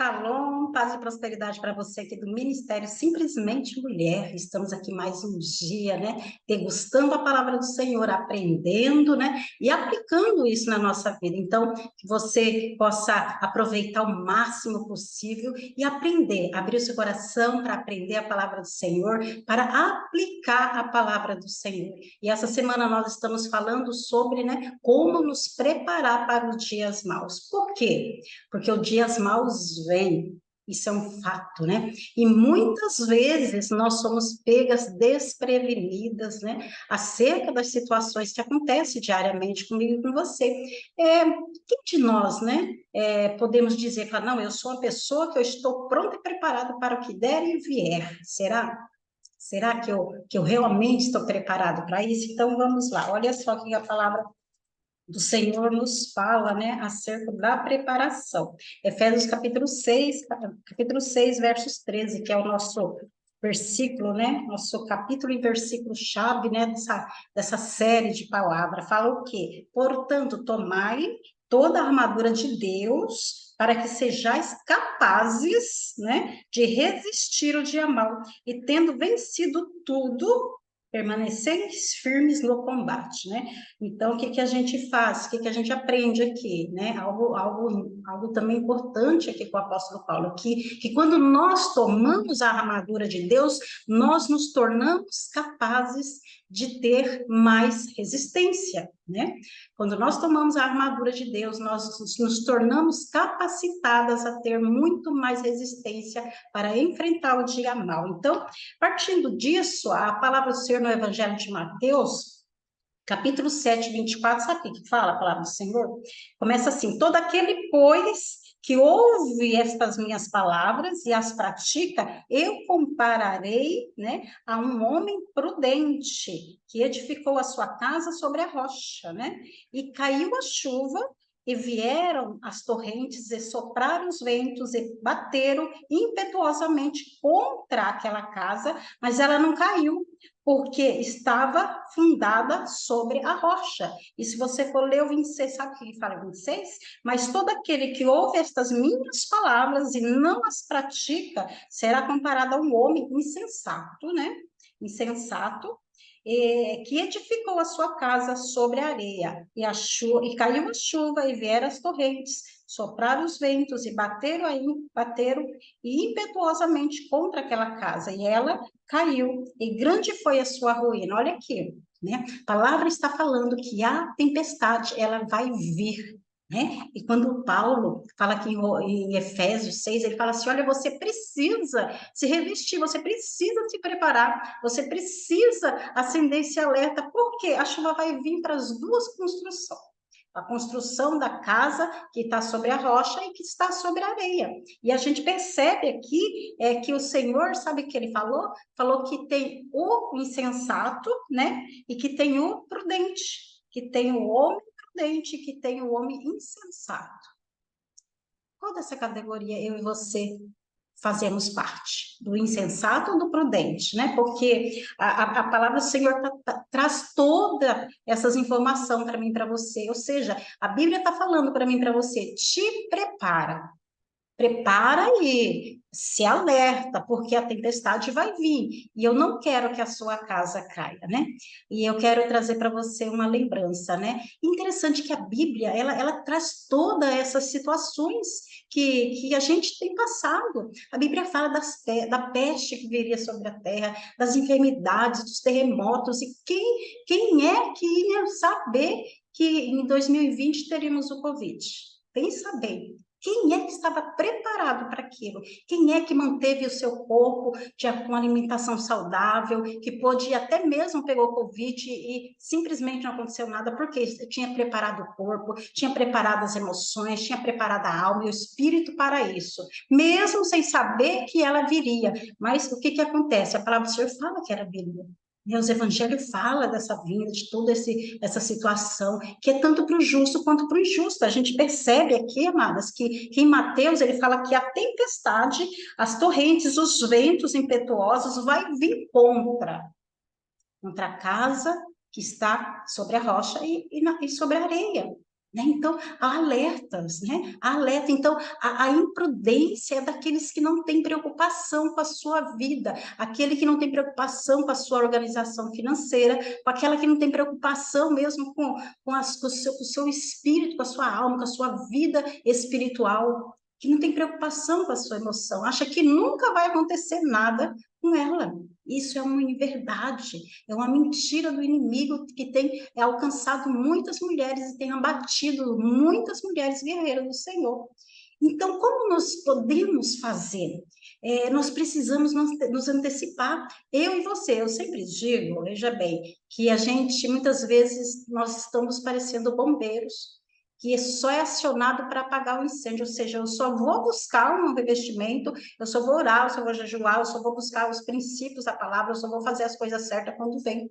Shalom, paz e prosperidade para você aqui do Ministério Simplesmente Mulher. Estamos aqui mais um dia, né? Degustando a palavra do Senhor, aprendendo, né? E aplicando isso na nossa vida. Então, que você possa aproveitar o máximo possível e aprender, abrir o seu coração para aprender a palavra do Senhor, para aplicar a palavra do Senhor. E essa semana nós estamos falando sobre, né, como nos preparar para os dias maus. Por quê? Porque os dias maus vêm, isso é um fato, né? E muitas vezes nós somos pegas desprevenidas, né? Acerca das situações que acontecem diariamente comigo e com você. Quem de nós, né? Podemos dizer, não, eu sou uma pessoa que eu estou pronta e preparada para o que der e vier. Será? Será que eu realmente estou preparado para isso? Então, vamos lá. Olha só o que a palavra do Senhor nos fala, né, acerca da preparação. Efésios capítulo 6, versos 13, que é o nosso versículo, né, nosso capítulo e versículo-chave, né, dessa série de palavras. Fala o quê? Portanto, tomai toda a armadura de Deus para que sejais capazes, né, de resistir o dia mau e tendo vencido tudo, permaneceis firmes no combate, né? Então, o que que a gente faz? O que que a gente aprende aqui, né? Algo também importante aqui com o apóstolo Paulo, que quando nós tomamos a armadura de Deus, nós nos tornamos capazes de ter mais resistência, né? Quando nós tomamos a armadura de Deus, nós nos tornamos capacitadas a ter muito mais resistência para enfrentar o dia mau. Então, partindo disso, a palavra do Senhor no Evangelho de Mateus, capítulo 7, 24, sabe o que fala a palavra do Senhor? Começa assim: todo aquele, pois, que ouve estas minhas palavras e as pratica, eu compararei, né, a um homem prudente que edificou a sua casa sobre a rocha, né? E caiu a chuva, e vieram as torrentes, e sopraram os ventos, e bateram impetuosamente contra aquela casa, mas ela não caiu, porque estava fundada sobre a rocha. E se você for ler o 26, sabe o que fala 26? Mas todo aquele que ouve estas minhas palavras e não as pratica, será comparado a um homem insensato, né? Insensato, que edificou a sua casa sobre a areia, e caiu a chuva, e vieram as torrentes, sopraram os ventos, e bateram impetuosamente contra aquela casa, e ela caiu, e grande foi a sua ruína. Olha aqui, né? A palavra está falando que a tempestade, ela vai vir, né? E quando Paulo fala aqui em Efésios 6, ele fala assim: olha, você precisa se revestir, você precisa se preparar, você precisa acender esse alerta, porque a chuva vai vir para as duas construções. A construção da casa que está sobre a rocha e que está sobre a areia. E a gente percebe aqui que o Senhor, sabe o que ele falou? Falou que tem o insensato, né? E que tem o prudente, que tem o homem prudente, que tem o homem insensato. Qual dessa categoria eu e você fazemos parte? Do insensato ou do prudente, né? Porque a palavra do Senhor traz todas essas informações para mim, para você. Ou seja, a Bíblia está falando para mim, para você: te prepara. Prepara e se alerta, porque a tempestade vai vir, e eu não quero que a sua casa caia, né? E eu quero trazer para você uma lembrança, né? Interessante que a Bíblia, ela traz todas essas situações que a gente tem passado. A Bíblia fala da peste que viria sobre a terra, das enfermidades, dos terremotos, e quem é que ia saber que em 2020 teríamos o Covid? Pensa bem. Quem é que estava preparado para aquilo? Quem é que manteve o seu corpo com alimentação saudável, que pôde até mesmo pegou Covid e simplesmente não aconteceu nada, porque tinha preparado o corpo, tinha preparado as emoções, tinha preparado a alma e o espírito para isso, mesmo sem saber que ela viria. Mas o que que acontece? A palavra do Senhor fala que ela viria. Os evangelhos falam dessa vinda, de toda essa situação, que é tanto para o justo quanto para o injusto. A gente percebe aqui, amadas, que em Mateus ele fala que a tempestade, as torrentes, os ventos impetuosos vai vir contra a casa que está sobre a rocha e sobre a areia. né? Então, há alertas, né? Há alerta. Então, a imprudência é daqueles que não têm preocupação com a sua vida, aquele que não tem preocupação com a sua organização financeira, com aquela que não tem preocupação mesmo com o seu espírito, com a sua alma, com a sua vida espiritual, que não tem preocupação com a sua emoção, acha que nunca vai acontecer nada com ela. Isso é uma inverdade, é uma mentira do inimigo que tem alcançado muitas mulheres e tem abatido muitas mulheres guerreiras do Senhor. Então, como nós podemos fazer? Nós precisamos nos antecipar, eu e você. Eu sempre digo, veja bem, que a gente, muitas vezes, nós estamos parecendo bombeiros, que só é acionado para apagar o incêndio, ou seja, eu só vou buscar um revestimento, eu só vou orar, eu só vou jejuar, eu só vou buscar os princípios da palavra, eu só vou fazer as coisas certas quando vem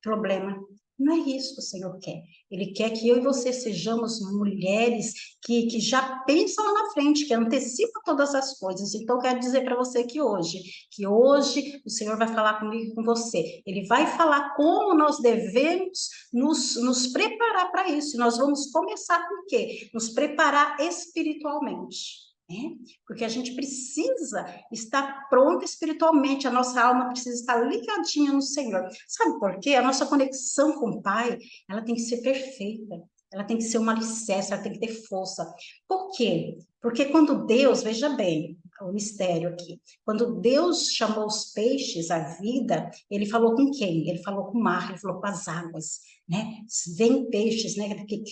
problema. Não é isso que o Senhor quer. Ele quer que eu e você sejamos mulheres que já pensam lá na frente, que antecipam todas as coisas. Então, eu quero dizer para você que hoje o Senhor vai falar comigo e com você. Ele vai falar como nós devemos nos preparar para isso. Nós vamos começar com o quê? Nos preparar espiritualmente. Né? Porque a gente precisa estar pronto espiritualmente, a nossa alma precisa estar ligadinha no Senhor. Sabe por quê? A nossa conexão com o Pai, ela tem que ser perfeita, ela tem que ser uma alicerce, ela tem que ter força. Por quê? Porque quando Deus, veja bem, o mistério aqui, quando Deus chamou os peixes à vida, ele falou com quem? Ele falou com o mar, ele falou com as águas, né? Vem peixes, né? Que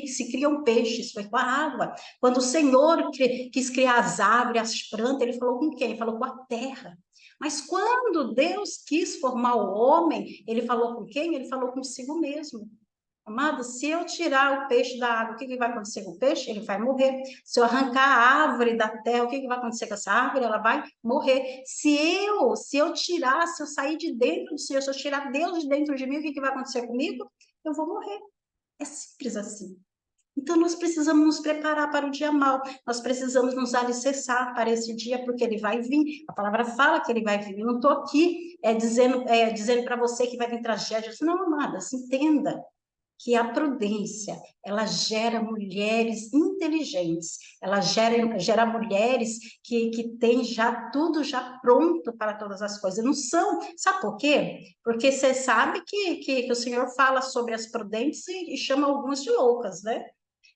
se criam peixes, foi com a água. Quando o Senhor quis criar as árvores, as plantas, ele falou com quem? Ele falou com a terra. Mas quando Deus quis formar o homem, ele falou com quem? Ele falou consigo mesmo. Amado, se eu tirar o peixe da água, o que que vai acontecer com o peixe? Ele vai morrer. Se eu arrancar a árvore da terra, o que que vai acontecer com essa árvore? Ela vai morrer. Se eu tirar, se eu sair de dentro do Senhor, se eu tirar Deus de dentro de mim, o que que vai acontecer comigo? Eu vou morrer. É simples assim. Então, nós precisamos nos preparar para o dia mau, nós precisamos nos alicerçar para esse dia, porque ele vai vir. A palavra fala que ele vai vir. Eu não estou aqui dizendo para você que vai vir tragédia. Não, amadas, entenda que a prudência, ela gera mulheres inteligentes, ela gera mulheres que têm já tudo já pronto para todas as coisas. Não são, sabe por quê? Porque você sabe que o Senhor fala sobre as prudentes e chama algumas de loucas, né?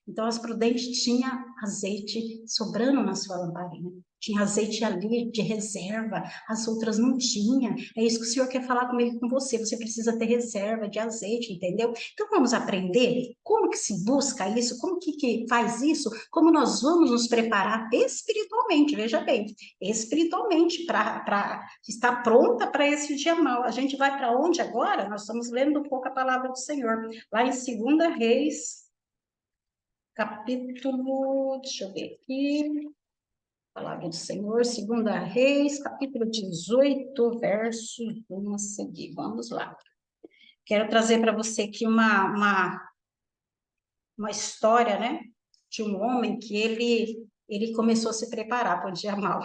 Então, as prudentes tinha azeite sobrando na sua lamparina. Tinha azeite ali de reserva, as outras não tinha. É isso que o Senhor quer falar comigo e com você. Você precisa ter reserva de azeite, entendeu? Então, vamos aprender como que se busca isso, como que faz isso, como nós vamos nos preparar espiritualmente, veja bem, espiritualmente, para estar pronta para esse dia mau. A gente vai para onde agora? Nós estamos lendo um pouco a palavra do Senhor, lá em 2 Reis, capítulo, deixa eu ver aqui, palavra do Senhor, 2 Reis, capítulo 18, verso 1 a seguir. Vamos lá. Quero trazer para você aqui uma história, né, de um homem que ele começou a se preparar para o dia mau.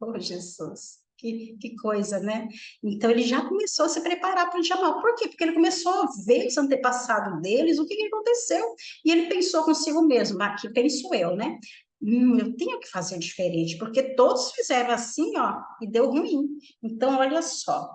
Oh, Jesus. Que coisa, né? Então, ele já começou a se preparar para o dia mau. Por quê? Porque ele começou a ver os antepassados deles, o que aconteceu. E ele pensou consigo mesmo, aqui penso eu, né? Eu tenho que fazer diferente, porque todos fizeram assim, ó, e deu ruim. Então, olha só.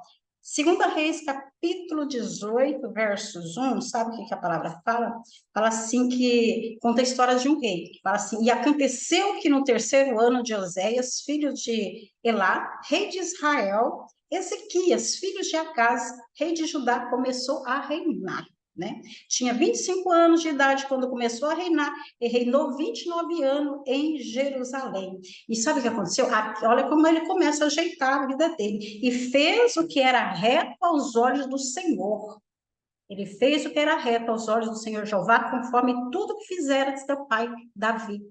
2 Reis, capítulo 18, versos 1, sabe o que a palavra fala? Fala assim que conta a história de um rei. Fala assim: e aconteceu que no terceiro ano de Oséias, filho de Elá, rei de Israel, Ezequias, filho de Acaz, rei de Judá, começou a reinar. Né? Tinha 25 anos de idade quando começou a reinar e reinou 29 anos em Jerusalém. E sabe o que aconteceu? Olha como ele começa a ajeitar a vida dele. E fez o que era reto aos olhos do Senhor. Ele fez o que era reto aos olhos do Senhor Jeová, conforme tudo que fizera de seu pai Davi.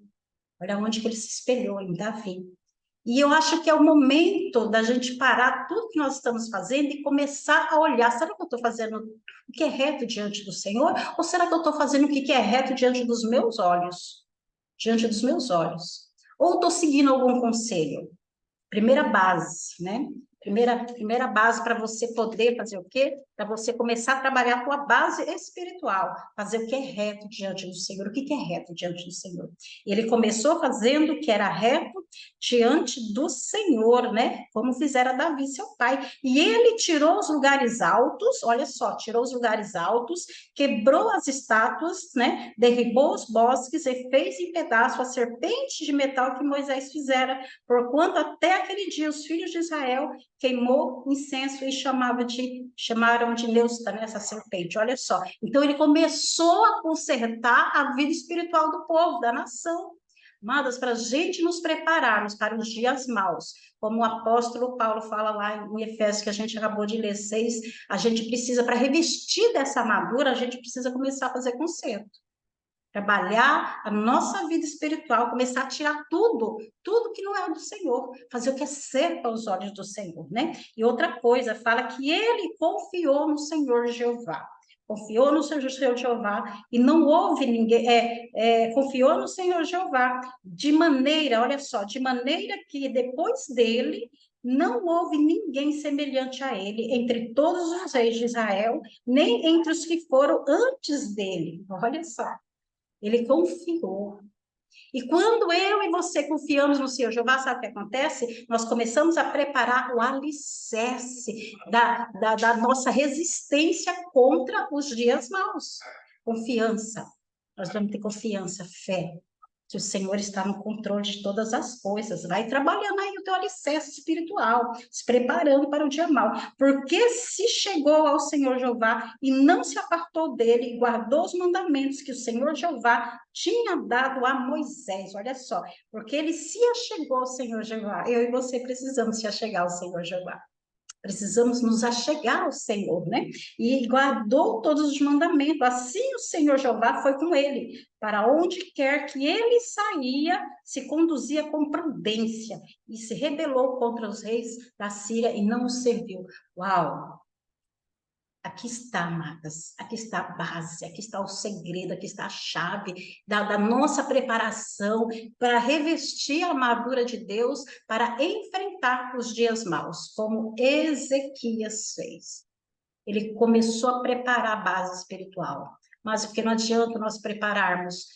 Olha onde que ele se espelhou, em Davi. E eu acho que é o momento da gente parar tudo que nós estamos fazendo e começar a olhar, será que eu estou fazendo o que é reto diante do Senhor? Ou será que eu estou fazendo o que é reto diante dos meus olhos? Diante dos meus olhos. Ou estou seguindo algum conselho? Primeira base, né? Primeira base para você poder fazer o quê? Para você começar a trabalhar a tua base espiritual, fazer o que é reto diante do Senhor. O que é reto diante do Senhor? E ele começou fazendo o que era reto diante do Senhor, né? Como fizera Davi, seu pai. E ele tirou os lugares altos, olha só, tirou os lugares altos, quebrou as estátuas, né? Derribou os bosques e fez em pedaço a serpente de metal que Moisés fizera, porquanto até aquele dia os filhos de Israel queimou incenso e chamaram de Neusta, né, essa serpente, olha só. Então, ele começou a consertar a vida espiritual do povo, da nação. Amadas, para a gente nos prepararmos para os dias maus, como o apóstolo Paulo fala lá em Efésios, que a gente acabou de ler 6, a gente precisa, para revestir dessa armadura, a gente precisa começar a fazer conserto. Trabalhar a nossa vida espiritual, começar a tirar tudo que não é do Senhor, fazer o que é certo aos olhos do Senhor, né? E outra coisa, fala que ele confiou no Senhor Jeová. Confiou no Senhor Jeová e não houve ninguém, confiou no Senhor Jeová, de maneira, olha só, de maneira que depois dele não houve ninguém semelhante a ele entre todos os reis de Israel, nem entre os que foram antes dele. Olha só. Ele confiou. E quando eu e você confiamos no Senhor Jeová, sabe o que acontece? Nós começamos a preparar o alicerce da nossa resistência contra os dias maus. Confiança. Nós vamos ter confiança, fé, que o Senhor está no controle de todas as coisas. Vai trabalhando aí o teu alicerce espiritual, se preparando para o dia mau. Porque se chegou ao Senhor Jeová e não se apartou dele, e guardou os mandamentos que o Senhor Jeová tinha dado a Moisés. Olha só, porque ele se achegou ao Senhor Jeová. Eu e você precisamos se achegar ao Senhor Jeová. Precisamos nos achegar ao Senhor, né? E guardou todos os mandamentos. Assim o Senhor Jeová foi com ele. Para onde quer que ele saía, se conduzia com prudência. E se rebelou contra os reis da Síria e não os serviu. Uau! Aqui está, amadas, aqui está a base, aqui está o segredo, aqui está a chave da nossa preparação para revestir a armadura de Deus, para enfrentar os dias maus, como Ezequias fez. Ele começou a preparar a base espiritual. Mas porque não adianta nós prepararmos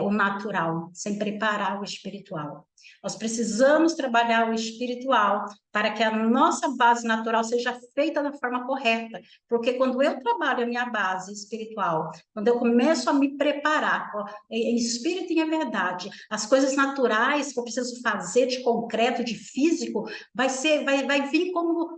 o natural sem preparar o espiritual. Nós precisamos trabalhar o espiritual para que a nossa base natural seja feita da forma correta. Porque quando eu trabalho a minha base espiritual, quando eu começo a me preparar em espírito e em verdade, as coisas naturais que eu preciso fazer de concreto, de físico, vai vir como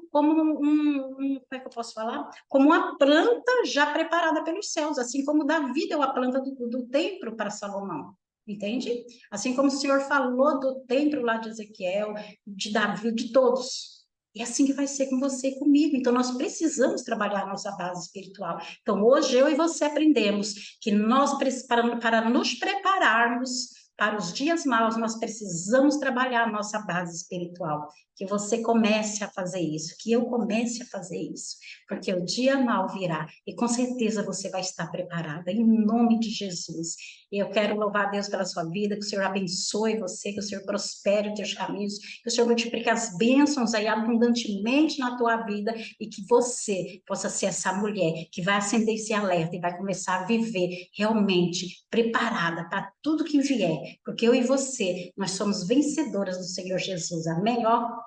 é que eu posso falar? Como uma planta já preparada pelos céus, assim como Davi deu a planta do templo para Salomão. Entende? Assim como o Senhor falou do templo lá de Ezequiel, de Davi, de todos. É assim que vai ser com você e comigo. Então, nós precisamos trabalhar a nossa base espiritual. Então, hoje eu e você aprendemos que nós, para nos prepararmos para os dias maus, nós precisamos trabalhar a nossa base espiritual. Que você comece a fazer isso, que eu comece a fazer isso, porque o dia mau virá e com certeza você vai estar preparada, em nome de Jesus. E eu quero louvar a Deus pela sua vida, que o Senhor abençoe você, que o Senhor prospere os teus caminhos, que o Senhor multiplique as bênçãos aí abundantemente na tua vida e que você possa ser essa mulher que vai acender esse alerta e vai começar a viver realmente preparada para tudo que vier, porque eu e você, nós somos vencedoras do Senhor Jesus. Amém? Ó,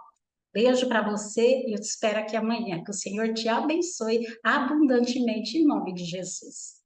beijo para você e eu te espero aqui amanhã. Que o Senhor te abençoe abundantemente em nome de Jesus.